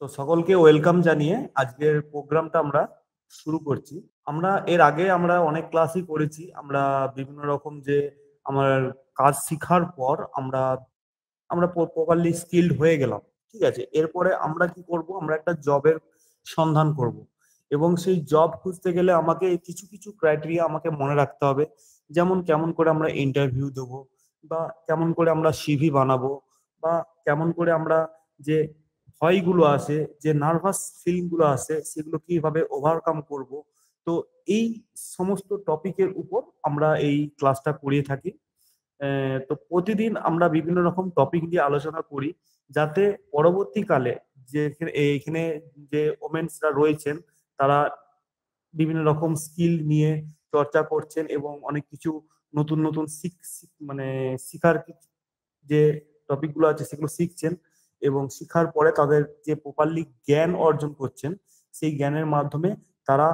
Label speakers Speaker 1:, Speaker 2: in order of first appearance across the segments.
Speaker 1: তো সকলকে ওয়েলকাম জানিয়ে আজকের প্রোগ্রামটা আমরা শুরু করছি। আমরা এর আগে অনেক ক্লাসই করেছি। আমরা বিভিন্ন রকম যে আমার কাজ শিখার পর আমরা আমরা প্রপারলি স্কিলড হয়ে গেলাম। ঠিক আছে, এরপরে আমরা কি করব, আমরা একটা জবের সন্ধান করব এবং সেই জব খুঁজতে গেলে আমাকে কিছু কিছু ক্রাইটেরিয়া আমাকে মনে রাখতে হবে। যেমন কেমন করে আমরা ইন্টারভিউ দেবো, বা কেমন করে আমরা সিভি বানাবো, বা কেমন করে আমরা যে ভয়গুলো আসে, যে নার্ভাস ফিলিং গুলো আসে, সেগুলো কিভাবে ওভারকাম করব। তো এই সমস্ত টপিকের উপর আমরা এই ক্লাসটা করিয়ে থাকি। তো প্রতিদিন আমরা বিভিন্ন রকম টপিক নিয়ে আলোচনা করি, যাতে পরবর্তীকালে যে এখানে যে ওমেন্সরা রয়েছেন, তারা বিভিন্ন রকম স্কিল নিয়ে চর্চা করছেন এবং অনেক কিছু নতুন নতুন মানে শিখার যে টপিকগুলো আছে সেগুলো শিখছেন, এবং শিখার পরে তাদের যে প্রপারলি জ্ঞান অর্জন করছেন, সেই জ্ঞানের মাধ্যমে তারা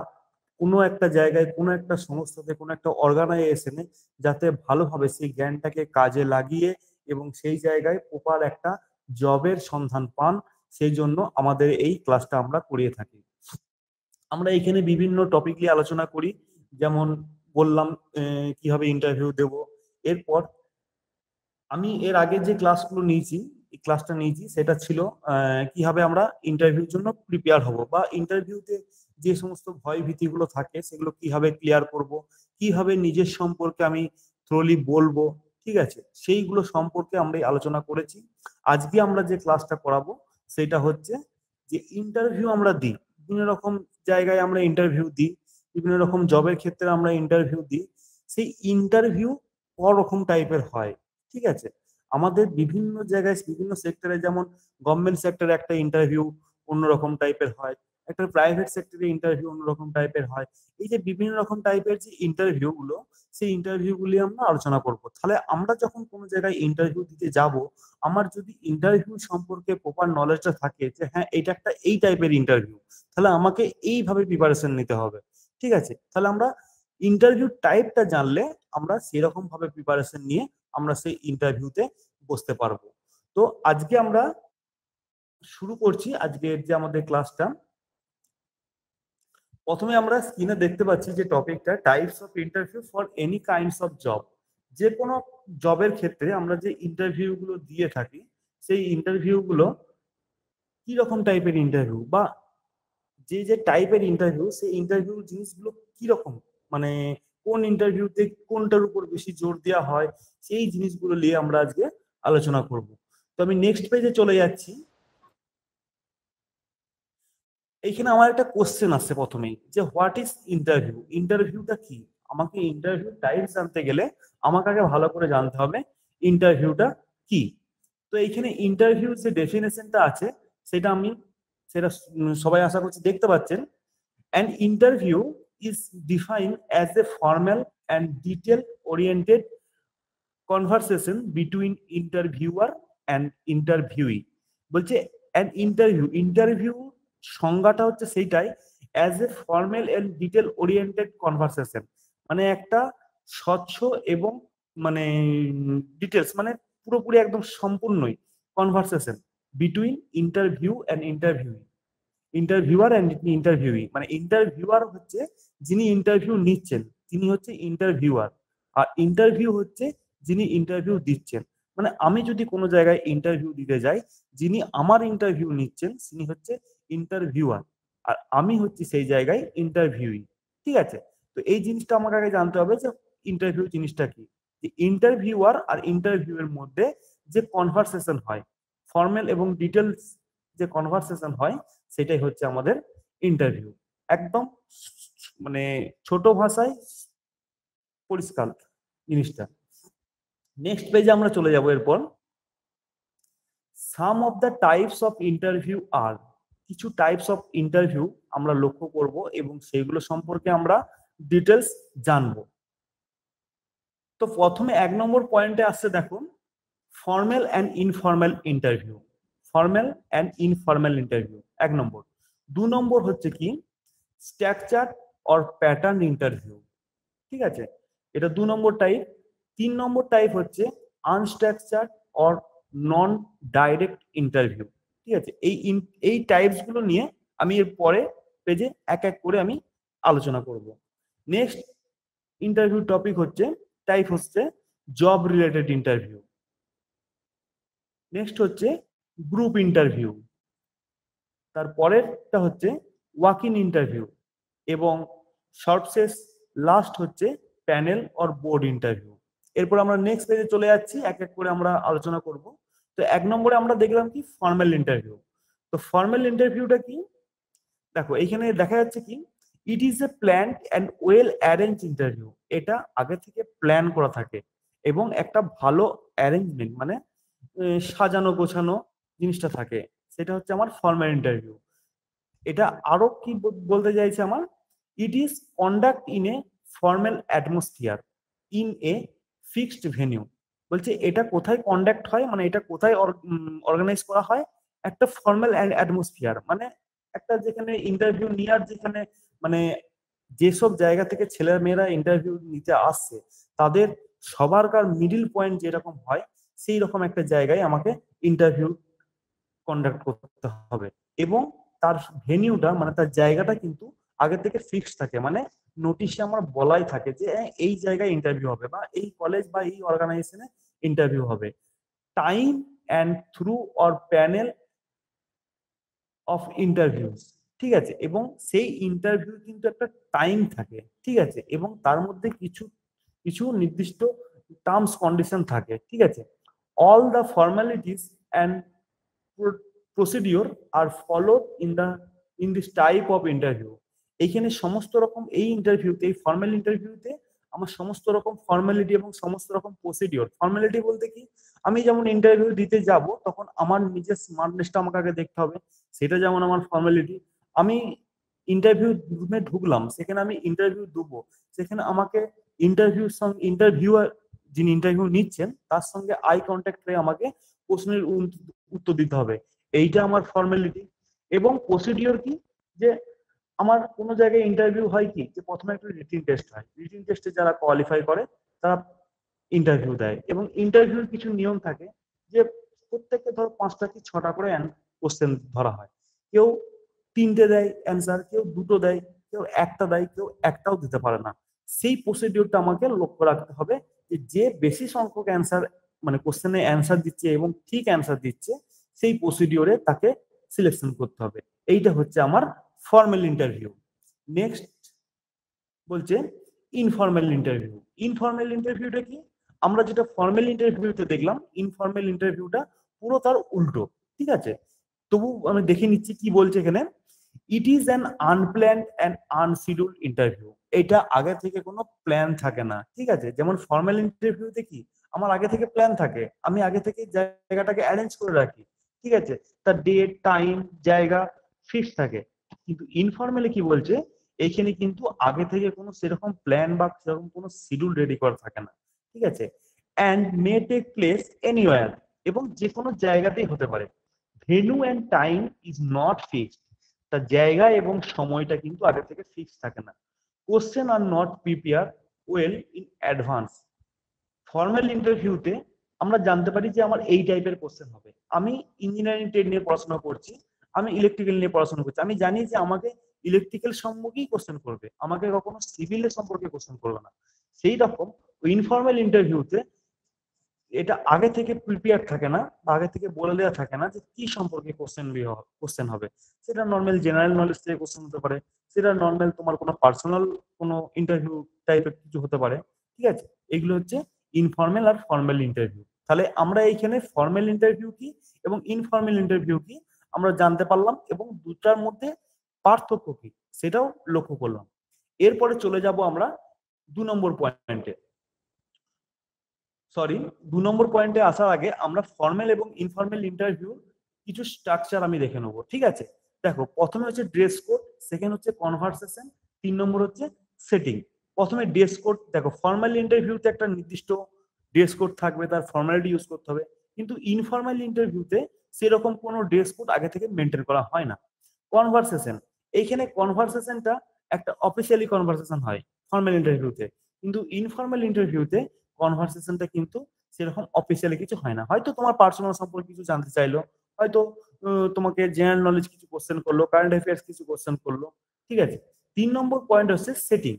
Speaker 1: কোনো একটা জায়গায়, কোনো একটা সংস্থাতে, কোনো একটা অর্গানাইজেশনে যাতে ভালোভাবে সেই জ্ঞানটাকে কাজে লাগিয়ে এবং সেই জায়গায় প্রপার একটা জবের সন্ধান পান, সেই জন্য আমাদের এই ক্লাসটা আমরা করিয়ে থাকি। আমরা এখানে বিভিন্ন টপিক নিয়ে আলোচনা করি, যেমন বললাম কিভাবে ইন্টারভিউ দেব। এরপর আমি এর আগে যে ক্লাসগুলো নিয়েছি, এই ক্লাসটা নিয়েছি সেটা ছিল কিভাবে আমরা ইন্টারভিউর জন্য প্রিপেয়ার হব, বা ইন্টারভিউতে যে সমস্ত ভয় ভীতিগুলো থাকে সেগুলো কিভাবে ক্লিয়ার করব, কিভাবে নিজের সম্পর্কে আমি থ্রোলি বলবো। ঠিক আছে, সেইগুলো সম্পর্কে আমরা আলোচনা করেছি। আজকে আমরা যে ক্লাসটা করাবো সেটা হচ্ছে যে ইন্টারভিউ আমরা দিই, বিভিন্ন রকম জায়গায় আমরা ইন্টারভিউ দিই, বিভিন্ন রকম জবের ক্ষেত্রে আমরা ইন্টারভিউ দিই। সেই ইন্টারভিউ ক রকম টাইপের হয়। ঠিক আছে, আমাদের বিভিন্ন জায়গায় বিভিন্ন সেক্টরে, যেমন গভর্নমেন্ট সেক্টরে একটা ইন্টারভিউ অন্যরকম টাইপের হয়, একটা প্রাইভেট সেক্টরে ইন্টারভিউ অন্যরকম টাইপের হয়। এই যে বিভিন্ন রকম টাইপের যে ইন্টারভিউ গুলো, সেই ইন্টারভিউ গুলি আমরা আলোচনা করব। তাহলে আমরা যখন কোনো জায়গায় ইন্টারভিউ দিতে যাব, আমার যদি ইন্টারভিউ সম্পর্কে প্রপার নলেজটা থাকে যে হ্যাঁ এটা একটা এই টাইপের ইন্টারভিউ, তাহলে আমাকে এইভাবে প্রিপারেশন নিতে হবে। ঠিক আছে, তাহলে আমরা ইন্টারভিউ টাইপটা জানলে আমরা সেরকম ভাবে প্রিপারেশন নিয়ে আমরা সেই ইন্টারভিউতে বসতে পারবো। তো আজকে আমরা শুরু করছি আজকের যে আমাদের ক্লাসটা। প্রথমে আমরা স্ক্রিনে দেখতে পাচ্ছি যে টপিকটা types of interview for any kinds of job. যে কোনো জবের ক্ষেত্রে আমরা যে ইন্টারভিউ গুলো দিয়ে থাকি, সেই ইন্টারভিউ গুলো কি রকম টাইপের ইন্টারভিউ, বা যে যে টাইপের ইন্টারভিউ, সেই ইন্টারভিউ জিনিসগুলো কি রকম, মানে কোন ইন্টারভিউতে কোনটার উপর বেশি জোর দেওয়া হয়, সেই জিনিসগুলো নিয়ে আমরা আজকে আলোচনা করব। তো আমি নেক্সট পেজে চলে যাচ্ছি। এইখানে আমার একটা কোশ্চেন আসছে প্রথমেই, যে হোয়াট ইজ ইন্টারভিউ, ইন্টারভিউটা কি। আমাকে ইন্টারভিউ টাইপ জানতে গেলে আমাকে আগে ভালো করে জানতে হবে ইন্টারভিউটা কি। তো এইখানে ইন্টারভিউ যে ডেফিনেশনটা আছে, সেটা আমি সেটা সবাই আশা করছি দেখতে পাচ্ছেন। An interview is defined as a formal and detail-oriented conversation between interviewer and interviewee। বলছে an interview সংজ্ঞাটা হচ্ছে সেইটাই, as a formal and detail oriented conversation, মানে একটা স্বচ্ছ এবং মানে ডিটেলস, মানে পুরোপুরি একদম সম্পূর্ণই conversation between interview and interviewer and ইন্টারভিউই। মানে ইন্টারভিউয়ার হচ্ছে যিনি ইন্টারভিউ নিচ্ছেন, তিনি হচ্ছে ইন্টারভিউয়ার, আর ইন্টারভিউ হচ্ছে যিনি ইন্টারভিউ দিচ্ছেন। মানে আমি যদি কোনো জায়গায় ইন্টারভিউ দিতে যাই, যিনি আমার ইন্টারভিউ নিচ্ছেন তিনি হচ্ছে ইন্টারভিউয়ার, আর আমি হচ্ছি সেই জায়গায় ইন্টারভিউই। ঠিক আছে, তো এই জিনিসটা আমাকে আগে জানতে হবে যে ইন্টারভিউ জিনিসটা কি। যে ইন্টারভিউয়ার আর ইন্টারভিউ এর মধ্যে যে কনভারসেশন হয়, ফর্মাল এবং ডিটেলস যে কনভারসেশন হয়, সেটাই হচ্ছে আমাদের ইন্টারভিউ। একদম মানে ছোট ভাষায় পরিষ্কার জিনিসটা। নেক্সট পেজে আমরা চলে যাব। এরপর some of the types of interview আর, কিছু টাইপস অফ ইন্টারভিউ আমরা লক্ষ্য করব এবং সেইগুলো সম্পর্কে আমরা ডিটেলস জানবো। তো প্রথমে 1 নম্বর পয়েন্টে আসছে, দেখুন, formal and informal interview. Formal and informal interview 1 নম্বর। 2 নম্বর হচ্ছে কি স্ট্রাকচার অর প্যাটার্ন ইন্টারভিউ। ঠিক আছে, এটা 2 নম্বর টাইপ। 3 নম্বর টাইপ হচ্ছে unstructured or non direct interview. ঠিক আছে? এই টাইপস গুলো নিয়ে আমি এর পরে পেজে এক এক করে আমি আলোচনা করব। নেক্সট ইন্টারভিউ টপিক হচ্ছে টাইপ হচ্ছে জব রিলেটেড ইন্টারভিউ। নেক্সট হচ্ছে গ্রুপ ইন্টারভিউ। তারপরেরটা হচ্ছে ওয়াক ইন ইন্টারভিউ এবং সর্বশেষ লাস্ট হচ্ছে প্যানেল অর বোর্ড ইন্টারভিউ। এরপর আমরা নেক্সট পেজে চলে যাচ্ছি, এক এক করে আমরা আলোচনা করব। তো 1 নম্বরে আমরা দেখলাম কি ফর্মাল ইন্টারভিউ। তো ফর্মাল ইন্টারভিউটা কি? দেখো এইখানে দেখা যাচ্ছে কি it is A planned and well arrange interview. এটা আগে থেকে প্ল্যান করা থাকে এবং একটা ভালো অ্যারেঞ্জমেন্ট মানে সাজানো গোছানো জিনিসটা থাকে, সেটা হচ্ছে আমার ফর্মাল ইন্টারভিউ। এটা আরো কি বলতে চাইছে আমার, it is conduct in a formal atmosphere in a fixed venue. বলছে এটা কোথায় কন্ডাক্ট হয়, মানে এটা কোথায় অর্গানাইজ করা হয়, একটা ফর্মাল অ্যাটমসফিয়ার মানে একটা যেখানে ইন্টারভিউ নেওয়ার যেখানে মানে যেসব জায়গা থেকে ছেলে মেয়েরা ইন্টারভিউ নিতে আসছে তাদের সবারকার মিডিল পয়েন্ট যেরকম হয় সেই রকম একটা জায়গায় আমাকে ইন্টারভিউ কন্ডাক্ট করতে হবে এবং তার ভেনিউটা মানে তার জায়গাটা কিন্তু আগে থেকে ফিক্সড থাকে, মানে নোটিশে আমার বলাই থাকে যে এই জায়গায় ইন্টারভিউ হবে বা এই কলেজ বা এই অর্গানাইজেশনে ইন্টারভিউ হবে। Time and through or panel of interviews, ঠিক আছে, এবং সেই ইন্টারভিউ কিন্তু একটা টাইম থাকে, ঠিক আছে, এবং তার মধ্যে কিছু কিছু নির্দিষ্ট টার্মস কন্ডিশন থাকে, ঠিক আছে। All the formalities and procedure are followed in this type of interview. এইখানে সমস্ত রকম এই ইন্টারভিউতে, এই ফর্মাল ইন্টারভিউতে আমার সমস্ত রকম ফর্মালিটি এবং সমস্ত রকম প্রসিডিওর। ফর্মালিটি বলতে কি, আমি যেমন ইন্টারভিউ দিতে যাব তখন আমার নিজের স্মার্টনেসটা আমাকে আগে দেখতে হবে, সেটা যেমন আমার ফর্মালিটি। আমি ইন্টারভিউ রুমে ঢুকলাম, সেখানে আমি ইন্টারভিউ দেবো, সেখানে আমাকে ইন্টারভিউর সঙ্গে ইন্টারভিউয়ার যিনি ইন্টারভিউ নিচ্ছেন তার সঙ্গে আই কন্ট্যাক্ট হয়ে আমাকে প্রশ্নের উত্তর দিতে হবে, এইটা আমার ফর্মালিটি। এবং প্রসিডিওর কি, যে আমার কোনো জায়গায় ইন্টারভিউ হয় কি যে প্রথমে একটা রিটিন টেস্ট হয়, রিটিন টেস্টে যারা কোয়ালিফাই করে তারা ইন্টারভিউ দেয় এবং ইন্টারভিউর কিছু নিয়ম থাকে যে প্রত্যেককে ধর 5টা কি 6টা করে কোশ্চেন ধরা হয়, কেউ 3টে দেয় অ্যান্সার, কেউ 2টো দেয়, কেউ 1টা দেয়, কেউ 1টাও দিতে পারে না। সেই প্রসিডিওরটা আমাকে লক্ষ্য রাখতে হবে যে বেশি সংখ্যক অ্যান্সার মানে কোশ্চেনে অ্যান্সার দিচ্ছে এবং ঠিক অ্যান্সার দিচ্ছে সেই প্রসিডিওরে তাকে সিলেকশন করতে হবে। এইটা হচ্ছে আমার ফর্মাল ইন্টারভিউ। নেক্সট বলছে ইনফর্মাল ইন্টারভিউ। ইনফর্মাল ইন্টারভিউটা কি, আমরা যেটা ফর্মাল ইন্টারভিউতে দেখলাম ইনফর্মাল ইন্টারভিউটা পুরো তার উল্টো, ঠিক আছে। তবু আমি দেখে নিচ্ছি কি বলছে এখানে। It is an unplanned and unscheduled interview. এটা আগে থেকে কোনো প্ল্যান থাকে না, ঠিক আছে। যেমন ফর্মাল ইন্টারভিউতে কি আমার আগে থেকে প্ল্যান থাকে, আমি আগে থেকে জায়গাটাকে অ্যারেঞ্জ করে রাখি, ঠিক আছে, তার ডেট টাইম জায়গা ফিক্স থাকে। কিন্তু ইনফর্মালি কি বলছে, এইখানে কিন্তু আগে থেকে কোনো সেরকম প্ল্যান বা সেরকম কোনো শিডিউল রেডি করা থাকে না, ঠিক আছে। And may take place anywhere, এবং যে কোনো জায়গাতেই হতে পারে। Venue and time is not fixed, তার জায়গা এবং সময়টা কিন্তু আগে থেকে ফিক্স থাকে না। Question are not prepare well in advance. Formal ইন্টারভিউতে আমরা জানতে পারি যে আমার এই টাইপের কোশ্চেন হবে। আমি ইঞ্জিনিয়ারিং ট্রেড নিয়ে পড়াশোনা করছি, আমি ইলেকট্রিক্যাল নিয়ে পড়াশোনা করছি, আমি জানি যে আমাকে ইলেকট্রিক্যাল সম্পর্কেই কোশ্চেন করবে, আমাকে কখনো সিভিলের সম্পর্কে কোশ্চেন করবে না। সেই রকম ইনফর্মাল ইন্টারভিউতে এটা আগে থেকে প্রিপেয়ার থাকে না বা আগে থেকে বলে দেওয়া থাকে না যে কি সম্পর্কে কোশ্চেন হবে। সেটা নর্মাল জেনারেল নলেজ থেকে কোশ্চেন হতে পারে, সেটা নর্মাল তোমার কোনো পার্সোনাল কোনো ইন্টারভিউ টাইপের কিছু হতে পারে, ঠিক আছে। এগুলো হচ্ছে ইনফর্মাল আর ফর্মাল ইন্টারভিউ। তাহলে আমরা এইখানে ফর্মাল ইন্টারভিউ কি এবং ইনফর্মাল ইন্টারভিউ কি আমরা জানতে পারলাম এবং দুটার মধ্যে পার্থক্য কি সেটাও লক্ষ্য করলাম। এরপরে চলে যাব আমরা 2 নম্বর পয়েন্টে। সরি, 2 নম্বর পয়েন্টে আসার আগে আমরা ফর্মাল এবং ইনফর্মাল ইন্টারভিউ কিছু স্ট্রাকচার আমি দেখে নেবো, ঠিক আছে। দেখো, প্রথমে হচ্ছে ড্রেস কোড, সেকেন্ড হচ্ছে কনভারসেশন, 3 নম্বর হচ্ছে সেটিং। প্রথমে ড্রেস কোড। দেখো, ফর্মাল ইন্টারভিউতে একটা নির্দিষ্ট ড্রেস কোড থাকবে, তার ফর্মালিটি ইউজ করতে হবে, কিন্তু ইনফর্মাল ইন্টারভিউতে সেরকম কোনো ড্রেস কোড আগে থেকে মেনটেন করা হয় না। কনভারসেশন, এইখানে কনভারসেশনটা একটা অফিসিয়ালি কনভারসেশন হয় ফর্মাল ইন্টারভিউতে, কিন্তু ইনফর্মাল ইন্টারভিউতে কনভারসেশনটা কিন্তু সেরকম অফিসিয়ালি কিছু হয় না। হয়তো তোমার পার্সোনাল সম্পর্কে কিছু জানতে চাইলো, হয়তো তোমাকে জেনারেল নলেজ কিছু কোশ্চেন করলো, কারেন্ট অ্যাফেয়ার্স কিছু কোশ্চেন করলো, ঠিক আছে। 3 নম্বর পয়েন্ট হচ্ছে সেটিং।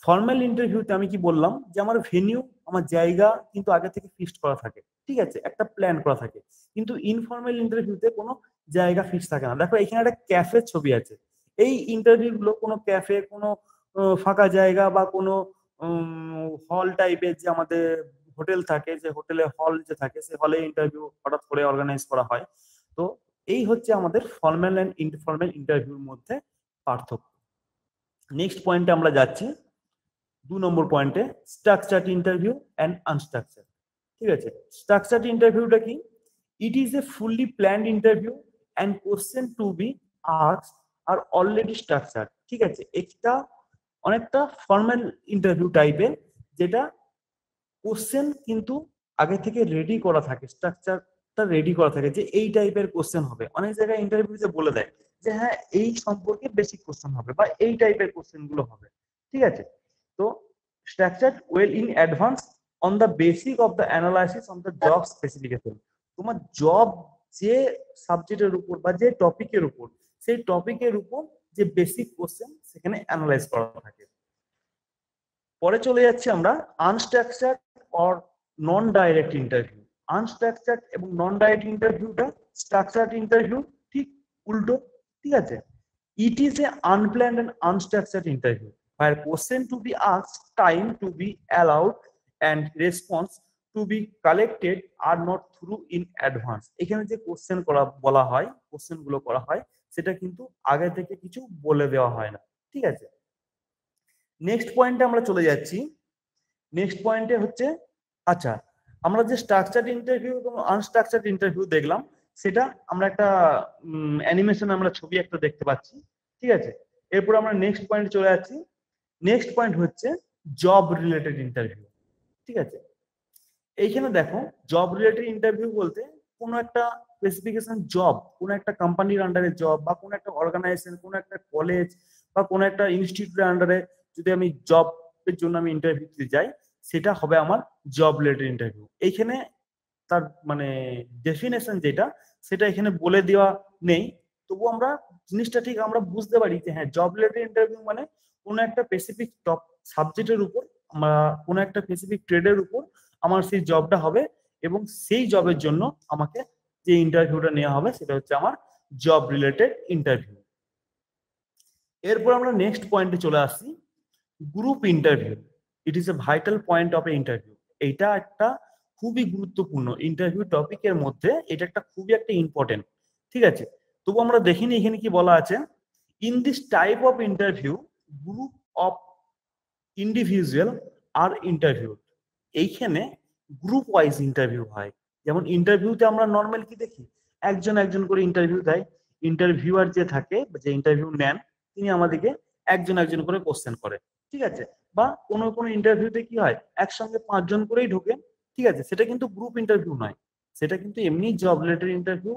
Speaker 1: ফর্মাল ইন্টারভিউতে আমি কি বললাম যে আমার ভেনিউ, আমার জায়গা কিন্তু আগে থেকে ফিক্সড করা থাকে, ঠিক আছে, একটা প্ল্যান করা থাকে। কিন্তু ইনফর্মাল ইন্টারভিউতে কোনো জায়গা ফিক্সড থাকে না। দেখো এখানে একটা ক্যাফের ছবি আছে। এই ইন্টারভিউ গুলো কোনো ক্যাফে, কোনো ফাঁকা জায়গা বা কোনো হল টাইপের যে আমাদের হোটেল থাকে, যে হোটেলে হল যে থাকে, সেই হলে ইন্টারভিউ হঠাৎ করে অর্গানাইজ করা হয়। তো এই হচ্ছে আমাদের ফর্মাল অ্যান্ড ইনফর্মাল ইন্টারভিউর মধ্যে পার্থক্য। নেক্সট পয়েন্টে আমরা যাচ্ছি, 2 নম্বর পয়েন্টে, স্ট্রাকচার্ড ইন্টারভিউ অ্যান্ড আনস্ট্রাকচার্ড। ঠিক আছে, স্ট্রাকচার্ড ইন্টারভিউটা কি? It is a fully planned interview and question to be asked are already structured. ঠিক আছে, এটা অনেকটা ফর্মাল ইন্টারভিউ টাইপের, যেটা কোশ্চেন কিন্তু আগে থেকে রেডি করা থাকে, স্ট্রাকচারটা রেডি করা থাকে যে এই টাইপের কোশ্চেন হবে। অনেক জায়গায় ইন্টারভিউতে বলে দেয় যে হ্যাঁ এই সম্পর্কে বেসিক কোশ্চেন হবে বা এই টাইপের কোশ্চেন গুলো হবে, ঠিক আছে। তো structured well in advance on the basic of the analysis on the job specification. তোমার জব যে সাবজেক্টের উপর বা যে টপিকের উপর, সেই টপিকের উপর যে বেসিক কোশ্চেন সেখানে অ্যানালাইজ করা থাকে। পরে চলে যাচ্ছি আমরা unstructured or non direct interview. Unstructured এবং নন ডাইরেক্ট ইন্টারভিউটা স্ট্রাকচার্ড ইন্টারভিউ ঠিক উল্টো, ঠিক আছে। It is a unplanned and unstructured interview where question to be asked, time to be allowed and response to be collected are not through in advance। এখানে যে question করা বলা হয়, কোশ্চেন গুলো করা হয়, সেটা কিন্তু আগে থেকে কিছু বলে দেওয়া হয় না, ঠিক আছে। নেক্সট পয়েন্টে আমরা চলে যাচ্ছি। নেক্সট পয়েন্টে হচ্ছে, আচ্ছা আমরা যে স্ট্রাকচার্ড ইন্টারভিউ এবং আনস্ট্রাকচার্ড ইন্টারভিউ দেখলাম, সেটা আমরা একটা অ্যানিমেশন, আমরা ছবি একটা দেখতে পাচ্ছি, ঠিক আছে। এরপর আমরা নেক্সট পয়েন্টে চলে যাচ্ছি। নেক্সট পয়েন্ট হচ্ছে জব রিলেটেড ইন্টারভিউ, ঠিক আছে। এইখানে দেখো জব রিলেটেড ইন্টারভিউ বলতে কোনো একটা স্পেসিফিকেশন জব, কোনো একটা কোম্পানির আন্ডারে জব বা কোনো একটা অর্গানাইজেশন, কোনো একটা কলেজ বা কোনো একটা ইনস্টিটিউটের আন্ডারে যদি আমি জবের জন্য আমি ইন্টারভিউ দিতে যাই, সেটা হবে আমার জব রিলেটেড ইন্টারভিউ। এইখানে তার মানে ডেফিনেশন যেটা, সেটা এখানে বলে দেওয়া নেই, তবু আমরা জিনিসটা ঠিক আমরা বুঝতে পারি যে হ্যাঁ জব রিলেটেড ইন্টারভিউ মানে কোনো একটা স্পেসিফিক টপ সাবজেক্টের উপর, আমরা কোনো একটা স্পেসিফিক ট্রেডের উপর আমার সেই জবটা হবে, এবং সেই জবের জন্য আমাকে যে ইন্টারভিউটা নেওয়া হবে সেটা হচ্ছে আমার জব রিলেটেড ইন্টারভিউ। এরপর আমরা নেক্সট পয়েন্টে চলে আসছি, group interview. It is A vital point of A interview. এইটা একটা খুবই গুরুত্বপূর্ণ ইন্টারভিউ টপিকের মধ্যে, এটা একটা খুবই একটা ইম্পর্টেন্ট, ঠিক আছে। তবু আমরা দেখিনি এখানে কি বলা আছে, in this type of interview group of individual are interview. এইখানে গ্রুপ ওয়াইজ ইন্টারভিউ হয়। যেমন ইন্টারভিউতে আমরা নর্মাল কি দেখি, একজন একজন করে ইন্টারভিউ দেয়, ইন্টারভিউয়ার যে থাকে, যে ইন্টারভিউ নেন, তিনি আমাদেরকে একজন একজন করে কোশ্চেন করে, ঠিক আছে। বা কোনো কোনো ইন্টারভিউতে কি হয়, একসঙ্গে 5 জন করেই ঢোকে, ঠিক আছে। সেটা কিন্তু গ্রুপ ইন্টারভিউ নয়, সেটা কিন্তু এমনি জব রিলেটেড ইন্টারভিউ,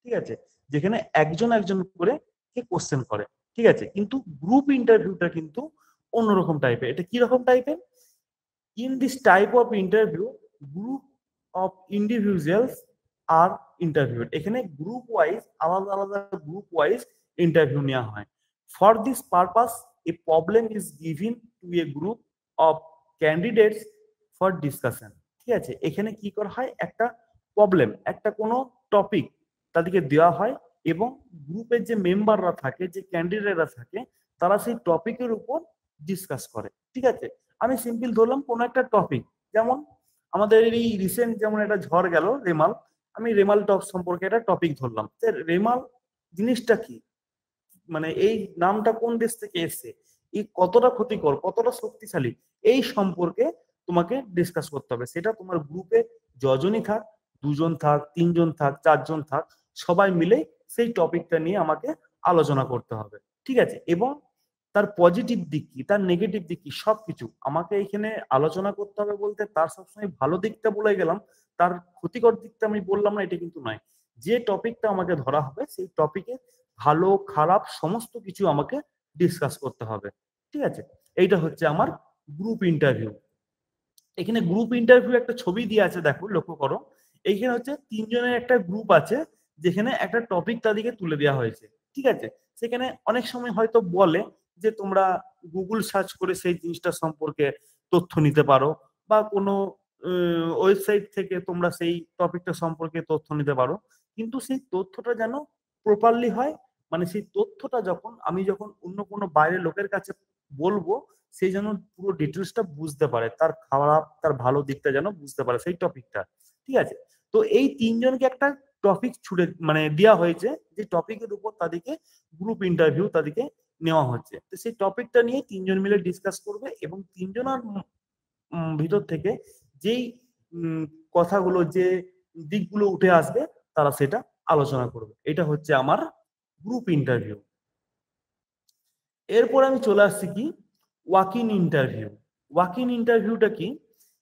Speaker 1: ঠিক আছে, যেখানে একজন একজন করে কে কোশ্চেন করে, ঠিক আছে। কিন্তু গ্রুপ ইন্টারভিউটা কিন্তু অন্যরকম টাইপের। এটা কি রকম টাইপের? In this type of interview group of individuals are interview. এখানে গ্রুপ ওয়াইজ, আলাদা আলাদা গ্রুপ ওয়াইজ ইন্টারভিউ নেওয়া হয়। For this purpose a problem is given to a group of candidates for discussion, ঠিক আছে। এখানে কি করা হয়, একটা প্রবলেম, একটা কোনো টপিক তাদেরকে দেওয়া হয়, এবং গ্রুপের যে মেম্বাররা থাকে, যে ক্যান্ডিডেটরা থাকে, তারা সেই টপিকের উপর ডিসকাস করে, ঠিক আছে। আমি সিম্পল ধরলাম কোনো একটা টপিক, যেমন আমাদের এই রিসেন্ট যেমন একটা ঝড় গেল রেমাল, আমি রেমাল টক সম্পর্কে একটা টপিক ধরলাম যে রেমাল জিনিসটা কি, মানে এই নামটা কোন দেশ থেকে এসছে, এই কতটা ক্ষতিকর, কতটা শক্তিশালী, এই সম্পর্কে তোমাকে ডিসকাস করতে হবে। সেটা তোমার গ্রুপে যজনই থাক, 2 জন থাক, 3 জন থাক, 4 জন থাক, সবাই মিলে সেই টপিকটা নিয়ে আমাকে আলোচনা করতে হবে, ঠিক আছে। এবং তার পজিটিভ দিক কি, তার নেগেটিভ দিক কি, সবকিছু আমাকে এখানে আলোচনা করতে হবে। বলতে তার সবসময় ভালো দিকটা বলে গেলাম, তার ক্ষতিকর দিকটা আমি বললাম না, এটা কিন্তু নয়। যে টপিকটা আমাকে ধরা হবে, সেই টপিকে ভালো খারাপ সমস্ত কিছু আমাকে ডিসকাস করতে হবে, ঠিক আছে। এইটা হচ্ছে আমার গ্রুপ ইন্টারভিউ। এখানে গ্রুপ ইন্টারভিউ একটা ছবি দিয়ে আছে, দেখো লক্ষ্য করো। এইখানে হচ্ছে 3 জনের একটা গ্রুপ আছে, যেখানে একটা টপিক তাদেরকে তুলে দেওয়া হয়েছে, ঠিক আছে। সেখানে অনেক সময় হয়তো বলে যে তোমরা গুগল সার্চ করে সেই জিনিসটা সম্পর্কে তথ্য নিতে পারো, বা কোনো ওয়েবসাইট থেকে তোমরা সেই টপিকটা সম্পর্কে তথ্য নিতে পারো, কিন্তু সেই তথ্যটা যেন প্রপারলি হয়। মানে সেই তথ্যটা যখন অন্য কোনো বাইরের লোকের কাছে বলবো, সে যেন পুরো ডিটেলসটা বুঝতে পারে, তার খারাপ তার ভালো দিকটা যেন বুঝতে পারে সেই টপিকটা, ঠিক আছে। তো এই তিনজনকে একটা টপিক ছুড়ে মানে দেওয়া হয়েছে, যে টপিকের উপর তাদেরকে গ্রুপ ইন্টারভিউ তাদেরকে নেওয়া হচ্ছে। তো সেই টপিকটা নিয়ে তিনজন মিলে ডিসকাস করবে, এবং তিনজনের ভিতর থেকে যেই কথাগুলো, যে দিকগুলো উঠে আসবে, তারা সেটা আলোচনা করবে। এটা হচ্ছে আমার গ্রুপ ইন্টারভিউ। এরপর আমি চলে আসছি কি, walk in interview. Walk in ইন্টারভিউটা কি?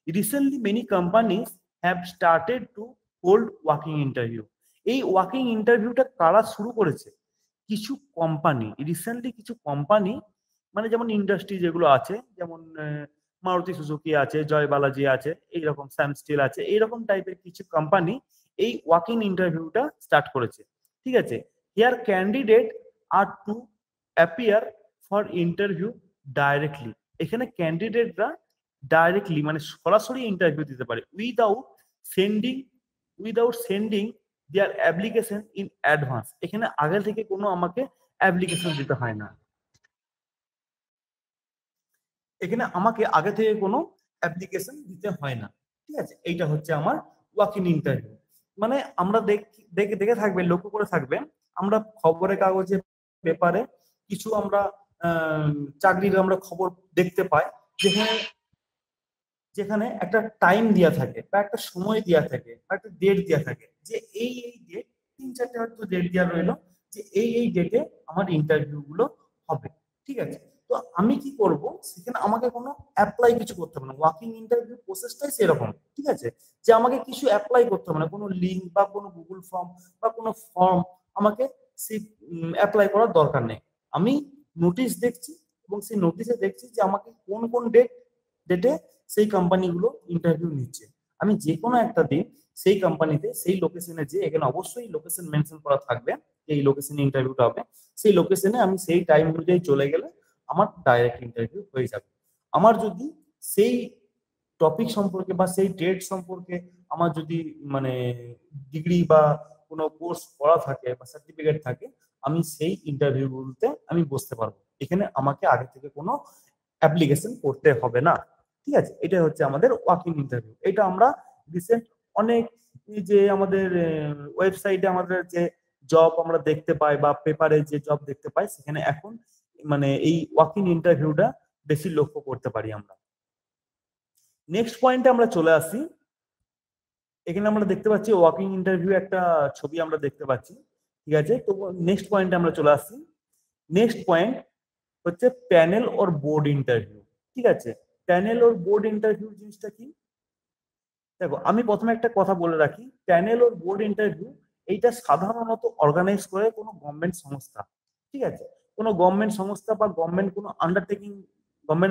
Speaker 1: Recently many companies have started to hold walking interview. এই ওয়াকিং ইন্টারভিউটা কারা শুরু করেছে? কিছু কোম্পানি, রিসেন্টলি কিছু কোম্পানি, মানে যেমন ইন্ডাস্ট্রি যেগুলো আছে, যেমন মারুতি সুজুকি আছে, জয় বালাজি আছে, এইরকম স্যাম স্টিল আছে, এইরকম টাইপের কিছু কোম্পানি এই ওয়াকিং ইন্টারভিউটা স্টার্ট করেছে, ঠিক আছে। Here candidate are to appear for interview directly. এখানে ক্যান্ডিডেটরা ডাইরেক্টলি মানে সরাসরি ইন্টারভিউ দিতে পারে sending without sending their application in advance. এখানে আগে থেকে কোনো আমাকে অ্যাপ্লিকেশন দিতে হয় না, এখানে আমাকে আগে থেকে কোনো অ্যাপ্লিকেশন দিতে হয় না, ঠিক আছে। এইটা হচ্ছে আমার ওয়াক ইন ইন্টারভিউ। মানে আমরা দেখে দেখে থাকবে, লক্ষ্য করে থাকবে, আমরা খবরের কাগজে, পেপারে কিছু আমরা চাকরির আমরা খবর দেখতে পাই, যেখানে যেখানে একটা টাইম দেওয়া থাকে, বা একটা সময় দেওয়া থাকে, বা একটা ডেট দেওয়া থাকে, যে এই ডেট, 3-4টে হয়তো ডেট দেওয়া রইলো, যে এই ডেটে আমার ইন্টারভিউ গুলো হবে, ঠিক আছে। তো আমি কি করব, সেখানে আমাকে কোনো অ্যাপ্লাই কিছু করতে হবে না। ওয়াকিং ইন্টারভিউ প্রসেসটাই সেরকম, ঠিক আছে, যে আমাকে কিছু অ্যাপ্লাই করতে হবে না, কোনো লিঙ্ক বা কোনো গুগল ফর্ম বা কোনো ফর্ম আমাকে সেই অ্যাপ্লাই করার দরকার নেই। আমি নোটিশ দেখছি, এবং সেই নোটিশে দেখছি যে আমাকে কোন কোন ডেটে সেই কোম্পানিগুলো ইন্টারভিউ নিচ্ছে। আমি যে কোনো একটা দিন সেই কোম্পানিতে, সেই লোকেশনে, যে এখানে অবশ্যই লোকেশন মেনশন করা থাকবে, এই লোকেশনে ইন্টারভিউটা হবে, সেই লোকেশনে আমি সেই টাইম অনুযায়ী চলে গেলে আমার ডাইরেক্ট ইন্টারভিউ হয়ে যাবে। আমার যদি সেই টপিক সম্পর্কে বা সেই ডেট সম্পর্কে আমার যদি মানে ডিগ্রি বা কোনো কোর্স করা থাকে বা সার্টিফিকেট থাকে, আমি সেই ইন্টারভিউগুলোতে আমি বসতে পারবো। এখানে আমাকে আগে থেকে কোনো অ্যাপ্লিকেশন করতে হবে না, ঠিক আছে। এটা হচ্ছে আমাদের ওয়াকিং ইন্টারভিউ। এটা আমরা রিসেন্ট অনেক, যে আমাদের ওয়েবসাইটে আমাদের যে জব আমরা দেখতে পাই, বা পেপারে যে জব দেখতে পাই, সেখানে এখন মানে এই ওয়াকিং ইন্টারভিউটা বেশি লক্ষ্য করতে পারি আমরা। নেক্সট পয়েন্টে আমরা চলে আসি। এখানে আমরা দেখতে পাচ্ছি ওয়াকিং ইন্টারভিউ একটা ছবি আমরা দেখতে পাচ্ছি, ঠিক আছে। তো নেক্সট পয়েন্টে আমরা চলে আসি। নেক্সট পয়েন্ট হচ্ছে প্যানেল ওর বোর্ড ইন্টারভিউ, ঠিক আছে। প্যানেল ওর বোর্ড ইন্টারভিউ জিনিসটা কি? দেখো, আমি প্রথমে একটা কথা বলে রাখি, প্যানেল ওর বোর্ড ইন্টারভিউ এইটা সাধারণত অর্গানাইজ করে কোনো গভর্নমেন্ট সংস্থা, ঠিক আছে। কোনো গভর্নমেন্ট সংস্থা বা গভর্নমেন্ট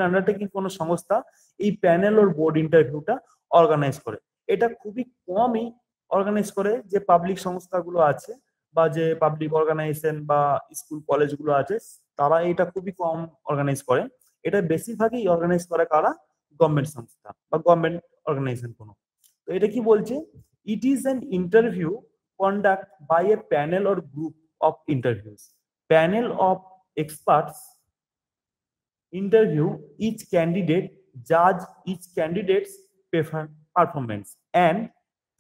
Speaker 1: আন্ডারটেকিং কোনো সংস্থা এই প্যানেল ওর বোর্ড ইন্টারভিউটা অর্গানাইজ করে। এটা খুবই কমই অর্গানাইজ করে, যে পাবলিক সংস্থাগুলো আছে, বা যে পাবলিক অর্গানাইজেশন বা স্কুল কলেজগুলো আছে, তারা এটা খুবই কম অর্গানাইজ করে। এটা বেশিরভাগই অর্গানাইজ করে কারা? গভর্নমেন্ট সংস্থা বা গভর্নমেন্ট অর্গানাইজেশন কোনো। তো এটা কি বলছে? It is an interview conduct by a panel or group of interviews. Panel of experts interview each candidate, judge each candidate's performance, and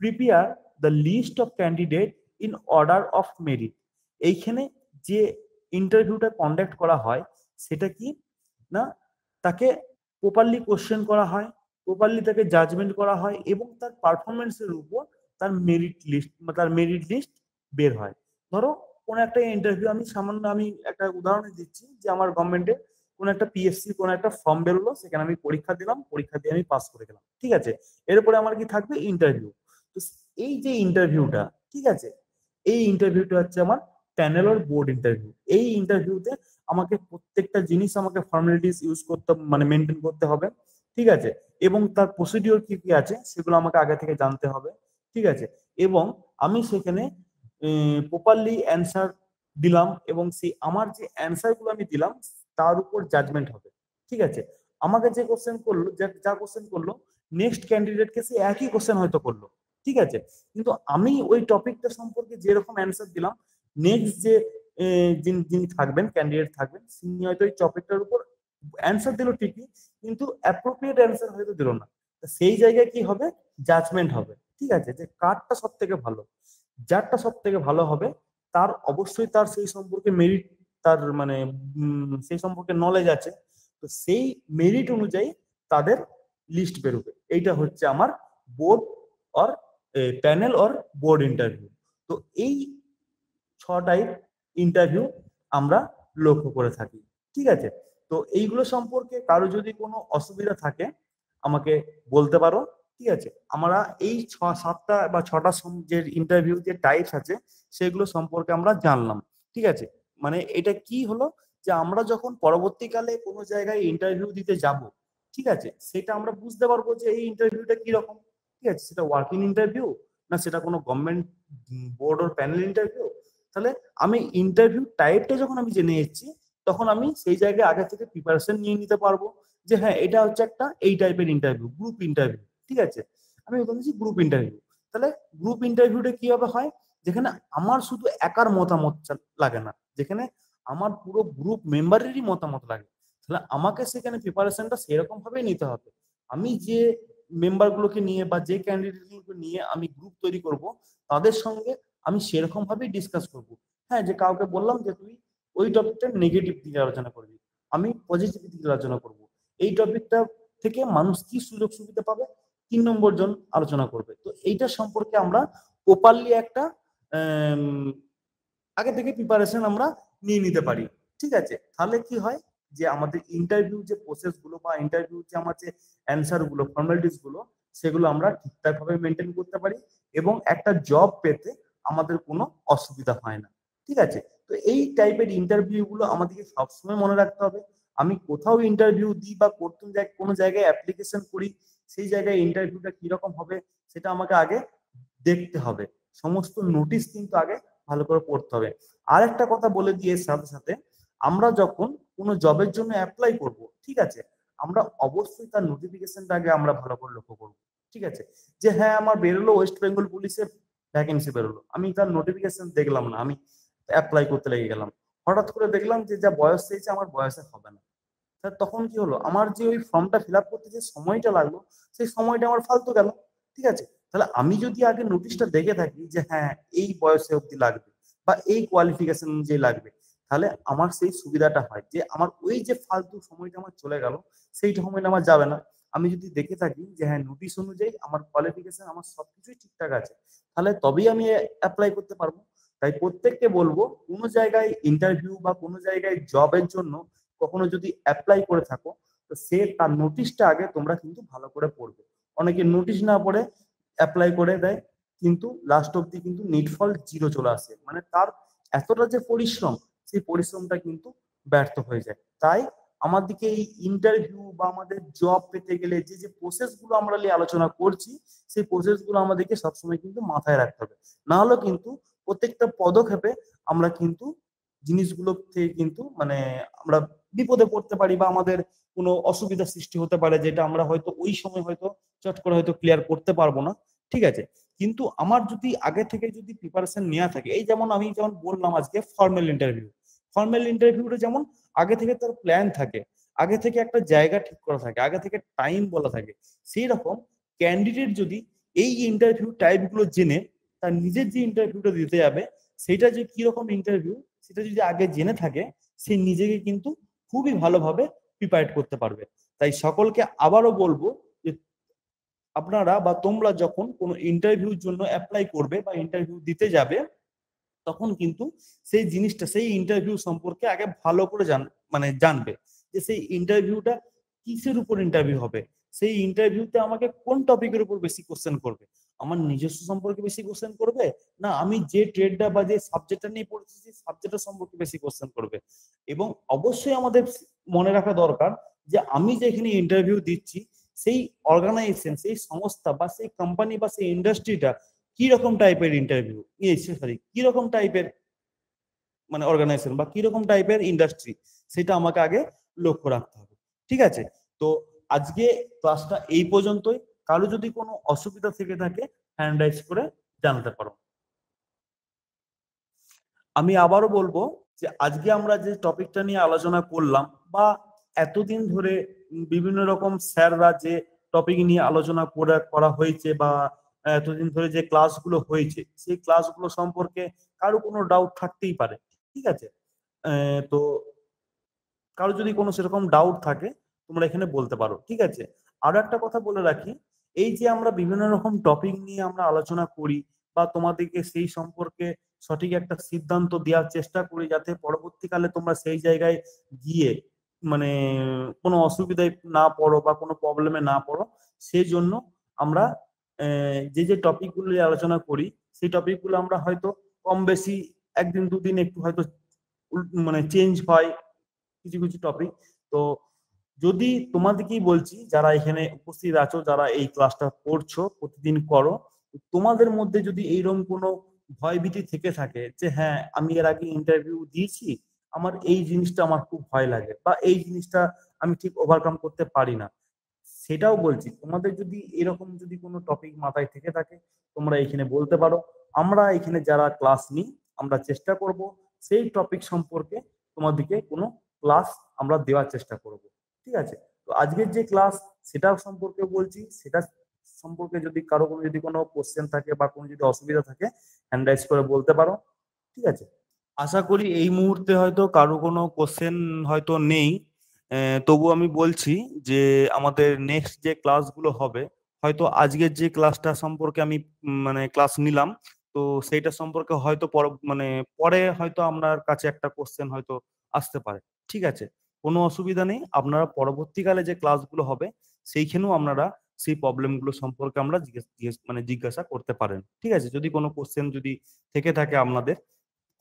Speaker 1: prepare the list of candidate in order of merit. এইখানে যে ইন্টারভিউটা conduct করা হয়, সেটা কি না, তাকে properly question করা হয়, প্রপারলি তাকে জাজমেন্ট করা হয়, এবং তার পারফরমেন্সের উপর তার মেরিট লিস্ট বের হয়। ধরো কোনো একটা ইন্টারভিউ, আমি একটা উদাহরণ দিচ্ছি, যে আমার গভর্নমেন্টে কোনো একটা পিএসসি কোনো একটা ফর্ম বেরোলো, সেখানে আমি পরীক্ষা দিলাম, পরীক্ষা দিয়ে আমি পাস করে গেলাম, ঠিক আছে। এরপরে আমার কি থাকবে? ইন্টারভিউ। তো এই যে ইন্টারভিউটা, ঠিক আছে, এই ইন্টারভিউটা হচ্ছে আমার প্যানেল অর বোর্ড ইন্টারভিউ। এই ইন্টারভিউতে আমাকে প্রত্যেকটা জিনিস, আমাকে ফর্মালিটিস ইউজ করতে মানে মেনটেন করতে হবে, ঠিক আছে। এবং তার প্রসিডিওর কি কি আছে সেগুলো আমাকে আগে থেকে জানতে হবে, ঠিক আছে। এবং আমি সেখানে প্রপারলি অ্যান্সার দিলাম এবং সেই আমার যে অ্যান্সারগুলো আমি দিলাম তার উপর জাজমেন্ট হবে। ঠিক আছে, আমাকে যে কোশ্চেন করলো, যা কোশ্চেন করলো, নেক্সট ক্যান্ডিডেটকে সে একই কোশ্চেন হয়তো করলো। ঠিক আছে, কিন্তু আমি ওই টপিকটা সম্পর্কে যেরকম অ্যান্সার দিলাম, নেক্সট যে যিনি থাকবেন, ক্যান্ডিডেট থাকবেন, তিনি হয়তো ওই টপিকটার উপর অ্যান্সার দিল ঠিকই, কিন্তু অ্যাপ্রোপ্রিয়েট অ্যান্সার হয়তো দিল না। সেই জায়গায় কি হবে, জাজমেন্ট হবে। ঠিক আছে, যে কারটা সব থেকে ভালো, যারটা সব থেকে ভালো হবে তার অবশ্যই তার সেই সম্পর্কে মেরিট, তার মানে সেই সম্পর্কে নলেজ আছে, তো সেই মেরিট অনুযায়ী তাদের লিস্ট বেরোবে। এইটা হচ্ছে আমার board or panel or board interview. তো এই 6টাই ইন্টারভিউ আমরা লক্ষ্য করে থাকি। ঠিক আছে, তো এইগুলো সম্পর্কে কারো যদি কোনো অসুবিধা থাকে আমাকে বলতে পারো। ঠিক আছে, আমরা এই 7টা বা 6টা যে ইন্টারভিউ যে টাইপস আছে সেগুলো সম্পর্কে আমরা জানলাম। ঠিক আছে, মানে এটা কি হলো, যে আমরা যখন পরবর্তীকালে কোনো জায়গায় ইন্টারভিউ দিতে যাব, ঠিক আছে, সেটা আমরা বুঝতে পারবো যে এই ইন্টারভিউটা কিরকম। ঠিক আছে, সেটা ওয়ার্কিং ইন্টারভিউ না সেটা কোনো গভর্নমেন্ট বোর্ড ওর প্যানেল ইন্টারভিউ। তাহলে আমি ইন্টারভিউ টাইপটা যখন আমি জেনে যাচ্ছি, তখন আমি সেই জায়গায় আগে থেকে প্রিপারেশন নিয়ে নিতে পারবো যে হ্যাঁ এটা হচ্ছে একটা এই টাইপের ইন্টারভিউ, গ্রুপ ইন্টারভিউ। ঠিক আছে, আমি বলছি গ্রুপ ইন্টারভিউ। তাহলে গ্রুপ ইন্টারভিউটা কিভাবে হয়, যেখানে আমার শুধু একার মতামত লাগে না, যেখানে আমার পুরো গ্রুপ মেম্বারেরই মতামত লাগে। তাহলে আমাকে সেখানে প্রিপারেশনটা সেরকম ভাবেই নিতে হবে। আমি যে মেম্বার গুলোকে নিয়ে বা যে ক্যান্ডিডেট গুলোকে নিয়ে আমি গ্রুপ তৈরি করব, তাদের সঙ্গে আমি সেরকম ভাবেই ডিসকাস করব। হ্যাঁ, যে কাউকে বললাম যে তুই ওই টপিকটার নেগেটিভ দিকে আলোচনা করবি, আমি পজিটিভ দিকে আলোচনা করব। এই টপিকটা থেকে মানুষ কি সুযোগ সুবিধা পাবে 3 নম্বর জন আলোচনা করবে। তো এইটা সম্পর্কে আমরা প্রপারলি একটা আগে থেকে প্রিপারেশন আমরা নিয়ে নিতে পারি। ঠিক আছে, তাহলে কি হয় যে আমাদের ইন্টারভিউ যে প্রসেস গুলো বা ইন্টারভিউ যে আমার যে অ্যান্সার গুলো, ফর্মালিটিস গুলো, সেগুলো আমরা ঠিকঠাক ভাবে মেনটেন করতে পারি এবং একটা জব পেতে আমাদের কোনো অসুবিধা হয় না। ঠিক আছে, তো এই টাইপের ইন্টারভিউ গুলো আমাদেরকে সবসময় মনে রাখতে হবে। আমি কোথাও ইন্টারভিউ দিই বা কোনো জায়গায় অ্যাপ্লিকেশন করি, সেই জায়গায় ইন্টারভিউটা কিরকম হবে সেটা আমাকে আগে দেখতে হবে। সমস্ত নোটিশ কিন্তু আগে ভালো করে পড়তে হবে। আর একটা কথা বলে দিয়ে সাথে সাথে, আমরা যখন কোনো জবের জন্য অ্যাপ্লাই করব, ঠিক আছে, আমরা অবশ্যই তার নোটিফিকেশনটা আগে আমরা ভালো করে লক্ষ্য করব। ঠিক আছে, যে হ্যাঁ আমার বেরোলো ওয়েস্ট বেঙ্গল পুলিশের ভ্যাকেন্সি বেরোলো, আমি তার নোটিফিকেশন দেখলাম না, আমি অ্যাপ্লাই করতে লেগে গেলাম। হঠাৎ করে দেখলাম যে যা বয়স চেয়েছে আমার বয়সে হবে না। তখন কি হলো, আমার যে ওই ফর্মটা ফিল আপ করতে যে সময়টা লাগলো, সেই সময়টা আমার ফালতু গেল। ঠিক আছে, তাহলে আমি যদি আগে নোটিশটা দেখে থাকি যে হ্যাঁ এই বয়সে অবধি লাগবে বা এই কোয়ালিফিকেশন অনুযায়ী লাগবে, তাহলে আমার সেই সুবিধাটা হয় যে আমার ওই যে ফালতু সময়টা আমার চলে গেল, সেই সময়টা আমার যাবে না। আমি যদি দেখে থাকি যে হ্যাঁ নোটিশ অনুযায়ী আমার কোয়ালিফিকেশন আমার সবকিছুই ঠিকঠাক আছে, তাহলে তবেই আমি অ্যাপ্লাই করতে পারবো। তাই প্রত্যেককে বলবো, কোনো জায়গায় ইন্টারভিউ বা কোনো জায়গায় জবের জন্য কখনো যদি অ্যাপ্লাই করে থাকো, তো সে তার নোটিশটা আগে তোমরা কিন্তু ভালো করে পড়বে। অনেকে নোটিশ না পড়ে অ্যাপ্লাই করে দেয়, কিন্তু লাস্ট অব্দি কিন্তু নিটফল 0 চলে আসে, মানে তার এতটা যে পরিশ্রম, সেই পরিশ্রমটা কিন্তু ব্যর্থ হয়ে যায়। তাই আমাদেরকে এই ইন্টারভিউ বা আমাদের জব পেতে গেলে যে যে প্রসেস গুলো আমরা নিয়ে আলোচনা করছি, সেই প্রসেস গুলো আমাদেরকে সবসময় কিন্তু মাথায় রাখতে হবে। না হলে কিন্তু প্রত্যেকটা পদক্ষেপে আমরা কিন্তু জিনিসগুলো থেকে কিন্তু মানে আমরা বিপদে পড়তে পারি বা আমাদের কোনো অসুবিধার সৃষ্টি হতে পারে, যেটা আমরা হয়তো ওই সময় হয়তো চট করে হয়তো ক্লিয়ার করতে পারবো না। ঠিক আছে, কিন্তু আমার যদি আগে থেকে যদি প্রিপারেশন নেওয়া থাকে, এই যেমন আমি যেমন বললাম আজকে ফর্মাল ইন্টারভিউটা যেমন আগে থেকে তার প্ল্যান থাকে, আগে থেকে একটা জায়গা ঠিক করা থাকে, আগে থেকে টাইম বলা থাকে, সেই রকম ক্যান্ডিডেট যদি এই ইন্টারভিউ টাইপ গুলো জেনে তার নিজের যে ইন্টারভিউটা দিতে যাবে, সেটা যে কিরকম ইন্টারভিউ সেটা যদি আগে জেনে থাকে, সে নিজেকে কিন্তু খুবই ভালোভাবে প্রিপেয়ার করতে পারবে। তাই সকলকে আবারও বলবো যে আপনারা বা তোমরা যখন কোনো ইন্টারভিউর জন্য অ্যাপ্লাই করবে বা ইন্টারভিউ দিতে যাবে, তখন কিন্তু সেই জিনিসটা, সেই ইন্টারভিউ সম্পর্কে আগে ভালো করে জানবে যে সেই ইন্টারভিউটা কিসের উপর ইন্টারভিউ হবে, সেই ইন্টারভিউতে আমাকে কোন টপিকের উপর বেশি কোশ্চেন করবে, আমার নিজস্ব সম্পর্কে বেশি কোশ্চেন করবে, না আমি যে ট্রেডটা বা যে সাবজেক্টটা নিয়ে পড়েছি সেই সাবজেক্টের সম্পর্কে বেশি কোশ্চেন করবে। এবং অবশ্যই আমাদের মনে রাখা দরকার যে আমি যেখানে ইন্টারভিউ দিচ্ছি, সেই অর্গানাইজেশন, সেই সংস্থা বা সেই কোম্পানি বা সেই ইন্ডাস্ট্রিটা কি রকম টাইপের ইন্টারভিউ, সরি কি রকম টাইপের মানে অর্গানাইজেশন বা কিরকম টাইপের ইন্ডাস্ট্রি, সেটা আমাকে আগে লক্ষ্য রাখতে হবে। ঠিক আছে, তো আজকে ক্লাসটা এই পর্যন্তই। কারো যদি কোনো অসুবিধা থেকে থাকে হ্যান্ড রাইজ করে জানাতে পারো। আমি আবারও বলবো যে আজকে আমরা যে টপিকটা নিয়ে আলোচনা করলাম বা এতদিন ধরে বিভিন্ন রকম স্যাররা যে টপিক নিয়ে আলোচনা করা হয়েছে বা এতদিন ধরে যে ক্লাসগুলো হয়েছে সেই ক্লাসগুলো সম্পর্কে কারো কোনো ডাউট থাকতেই পারে। ঠিক আছে, তো কারো যদি কোনো সেরকম ডাউট থাকে তোমরা এখানে বলতে পারো। ঠিক আছে, আরো একটা কথা বলে রাখি, এই যে আমরা বিভিন্ন রকম টপিক নিয়ে আমরা আলোচনা করি বা তোমাদেরকে সেই সম্পর্কে সঠিক একটা সিদ্ধান্ত দেওয়ার চেষ্টা করি যাতে পরবর্তীকালে তোমরা সেই জায়গায় গিয়ে মানে কোনো অসুবিধায় না পড়ো বা কোনো প্রবলেমে না পড়ো, সেই জন্য আমরা যে যে টপিকগুলো আলোচনা করি সেই টপিকগুলো আমরা হয়তো কম বেশি একদিন দুদিন একটু হয়তো মানে চেঞ্জ হয় কিছু কিছু টপিক। তো যদি তোমাদেরকেই বলছি যারা এখানে উপস্থিত আছো, যারা এই ক্লাসটা করছো প্রতিদিন করো, তোমাদের মধ্যে যদি এইরকম কোনো ভয়ভীতি থেকে থাকে যে হ্যাঁ আমি এর আগে ইন্টারভিউ দিয়েছি, আমার এই জিনিসটা আমার খুব ভয় লাগে বা এই জিনিসটা আমি ঠিক ওভারকাম করতে পারি না, সেটাও বলছি তোমাদের যদি এরকম যদি কোনো টপিক মাথায় থেকে থাকে তোমরা এখানে বলতে পারো। আমরা এখানে যারা ক্লাস নিই আমরা চেষ্টা করব সেই টপিক সম্পর্কে তোমাদেরকে কোনো ক্লাস আমরা দেওয়ার চেষ্টা করব। ঠিক আছে, তো আজকের যে ক্লাস সেটা সম্পর্কে বলছি, সেটা সম্পর্কে যদি কারো কোনো যদি কোনো কোশ্চেন থাকে বা কোনো যদি অসুবিধা থাকে হ্যান্ড রাইজ করে বলতে পারো। ঠিক আছে, আশা করি এই মুহূর্তে হয়তো কারো কোনো কোশ্চেন হয়তো নেই। তবু আমি বলছি যে আমাদের নেক্সট যে ক্লাসগুলো হবে, হয়তো আজকের যে ক্লাসটা সম্পর্কে আমি মানে ক্লাস নিলাম, তো সেইটা সম্পর্কে হয়তো মানে পরে হয়তো আপনার কাছে একটা কোশ্চেন হয়তো আসতে পারে। ঠিক আছে, কোনো অসুবিধা নেই, আপনারা পরবর্তীকালে যে ক্লাসগুলো হবে সেইখানেও আপনারা সেই প্রবলেমগুলো সম্পর্কে আমরা মানে জিজ্ঞাসা করতে পারেন। ঠিক আছে, যদি কোনো কোশ্চেন যদি থেকে থাকে আপনাদের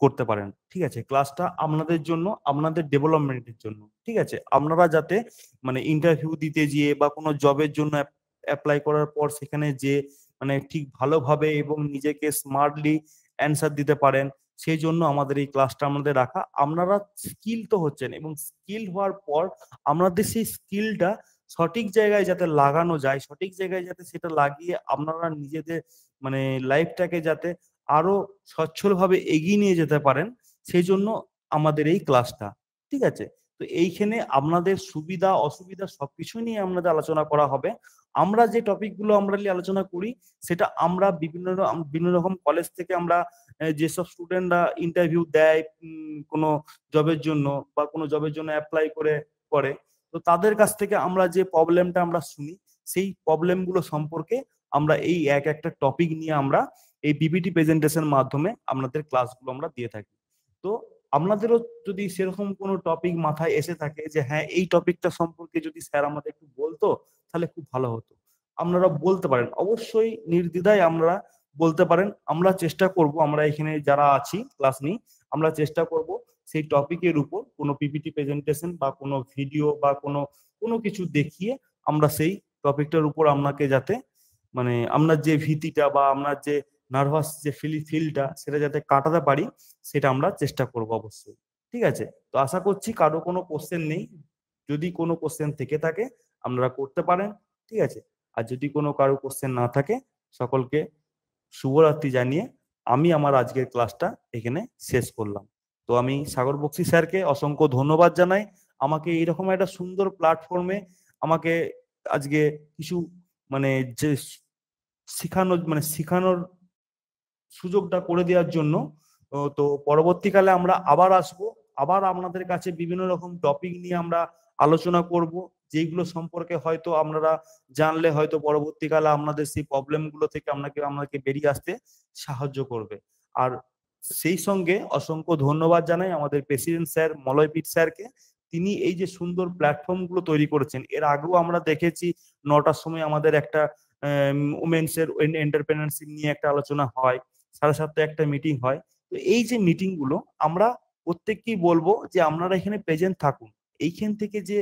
Speaker 1: করতে পারেন। ঠিক আছে, ক্লাসটা আপনাদের জন্য, আপনাদের ডেভেলপমেন্টের জন্য। ঠিক আছে, আপনারা যাতে মানে ইন্টারভিউ দিতে গিয়ে বা কোনো জবের জন্য অ্যাপ্লাই করার পর সেখানে যে মানে ঠিক ভালোভাবে এবং নিজেকে স্মার্টলি অ্যান্সার দিতে পারেন, সেই জন্য আমাদের এই ক্লাসটা আমাদের রাখা। আপনারা স্কিল তো হচ্ছেন এবং স্কিল হওয়ার পর আপনাদের সেই স্কিলটা সঠিক জায়গায় যাতে লাগানো যায়, সঠিক জায়গায় যাতে সেটা লাগিয়ে আপনারা নিজেদের মানে লাইফটাকে যাতে আরো সচ্ছলভাবে এগিয়ে নিয়ে যেতে পারেন, সেই জন্য আমাদের এই ক্লাসটা। ঠিক আছে, তো এইখানে আপনাদের সুবিধা অসুবিধা সবকিছু নিয়ে আমাদের আলোচনা করা হবে। আমরা যে টপিকগুলো আমরা নিয়ে আলোচনা করি সেটা আমরা বিভিন্ন রকম কলেজ থেকে আমরা যেসব স্টুডেন্টরা ইন্টারভিউ দেয় কোনো জবের জন্য বা কোনো জবের জন্য অ্যাপ্লাই করে, তো তাদের কাছ থেকে আমরা যে প্রবলেমটা আমরা শুনি সেই প্রবলেমগুলো সম্পর্কে আমরা এই এক একটা টপিক নিয়ে আমরা এই পিপিটি প্রেজেন্টেশন মাধ্যমে আপনাদের ক্লাসগুলো আমরা দিয়ে থাকি। তো আপনাদেরও যদি সেরকম কোনো টপিক মাথায় এসে থাকে যে হ্যাঁ এই টপিকটা সম্পর্কে যদি স্যার আমাদের একটু বলতো তাহলে খুব ভালো হতো, আপনারা বলতে পারেন, অবশ্যই নির্দ্বিধায় আমরা বলতে পারেন। আমরা চেষ্টা করব, আমরা এখানে যারা আছি ক্লাস নিই আমরা চেষ্টা করব সেই টপিকের উপর কোনো পিপিটি প্রেজেন্টেশন বা কোনো ভিডিও বা কোনো কোনো কিছু দেখিয়ে আমরা সেই টপিকটার উপর আপনাকে যাতে মানে আপনার যে ভীতিটা বা আপনার যে নার্ভাস যে ফিলটা সেটা যাতে কাটাতে পারি সেটা আমরা চেষ্টা করব অবশ্যই। ঠিক আছে, তো আশা করছি কারো কোনো কোশ্চেন নেই, যদি কোনো কোশ্চেন থেকে থাকে আপনারা করতে পারেন। ঠিক আছে, আর যদি কোনো কারো কোশ্চেন না থাকে সকলকে শুভরাত্রি জানিয়ে আমি আমার আজকের ক্লাসটা এখানে শেষ করলাম। তো আমি সাগর বক্সি স্যারকে অসংখ্য ধন্যবাদ জানাই আমাকে এইরকম একটা সুন্দর প্ল্যাটফর্মে আমাকে আজকে কিছু মানে যে শেখানোর সুযোগটা করে দেওয়ার জন্য। তো পরবর্তীকালে আমরা আবার আসবো, আবার আপনাদের কাছে বিভিন্ন রকম টপিক নিয়ে আমরা আলোচনা করব, যেগুলো সম্পর্কে হয়তো আপনারা জানলে হয়তো পরবর্তীকালে আপনাদের সেই প্রবলেমগুলো থেকে আপনাকে বেরিয়ে আসতে সাহায্য করবে। আর সেই সঙ্গে অসংখ্য ধন্যবাদ জানাই আমাদের প্রেসিডেন্ট স্যার মলয়পীঠ স্যারকে। তিনি এই যে সুন্দর প্ল্যাটফর্ম গুলো তৈরি করেছেন, এর আগেও আমরা দেখেছি 9টার সময় আমাদের একটা উমেন্স এর এন্টারপ্রেনারশিপ নিয়ে একটা আলোচনা হয়, 7:30 একটা মিটিং হয়। তো এই যে মিটিং গুলো আমরা প্রত্যেককেই বলবো যে আপনারা এখানে প্রেজেন্ট থাকুন, এইখান থেকে যে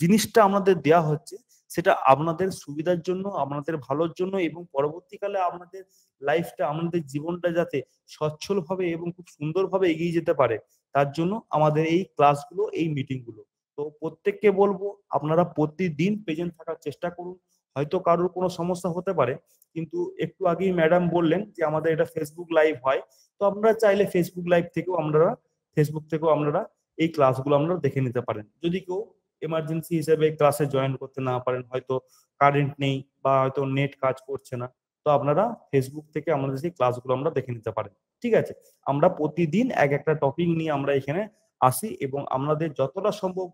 Speaker 1: জিনিসটা আমাদের দেওয়া হচ্ছে সেটা আপনাদের সুবিধার জন্য, আপনাদের ভালোর জন্য এবং পরবর্তীকালে আপনাদের লাইফটা, আমাদের জীবনটা যাতে সচ্ছলভাবে এবং খুব সুন্দরভাবে এগিয়ে যেতে পারে, তার জন্য আমাদের এই ক্লাসগুলো, এই মিটিংগুলো। তো প্রত্যেককে বলবো আপনারা প্রতিদিন প্রেজেন্ট থাকার চেষ্টা করুন। হয়তো কারোর কোনো সমস্যা হতে পারে, কিন্তু একটু আগেই ম্যাডাম বললেন যে আমাদের এটা ফেসবুক লাইভ হয়। তো আপনারা চাইলে ফেসবুক থেকেও আপনারা এই ক্লাসগুলো আপনারা দেখে নিতে পারেন। যদি কেউ এমার্জেন্সি হিসেবে ক্লাসে জয়েন করতে না পারেন, হয়তো কারেন্ট নেই বা হয়তো নেট কাজ করছে না, তো আপনারা ফেসবুক থেকে আমাদের সেই ক্লাসগুলো আমরা দেখে নিতে পারেন। ঠিক আছে? আমরা প্রতিদিন এক একটা টপিক নিয়ে আমরা এখানে আসি এবং আপনাদের যতটা সম্ভব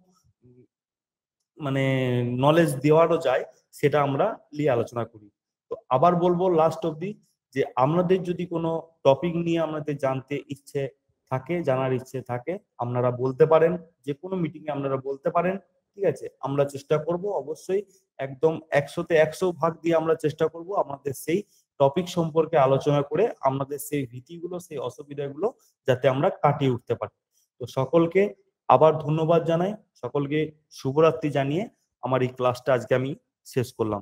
Speaker 1: মানে নলেজ দেওয়ারও যায়, সেটা আমরা নিয়ে আলোচনা করি। তো আবার বলবো লাস্ট অব্দি, যে আপনাদের যদি কোনো টপিক নিয়ে আপনাদের জানতে ইচ্ছে থাকে, জানার ইচ্ছে থাকে, আপনারা বলতে পারেন, যে কোনো মিটিং এ আপনারা বলতে পারেন। ঠিক আছে? আমরা চেষ্টা করব অবশ্যই, একদম 100-তে 100 ভাগ দিয়ে আমরা চেষ্টা করব আমাদের সেই টপিক সম্পর্কে আলোচনা করে আমাদের সেই ভীতিগুলো, সেই অসুবিধাগুলো যাতে আমরা কাটিয়ে উঠতে পারি। তো সকলকে আবার ধন্যবাদ জানাই, সকলকে শুভরাত্রি জানিয়ে আমার এই ক্লাসটা আজকে আমি শেষ করলাম।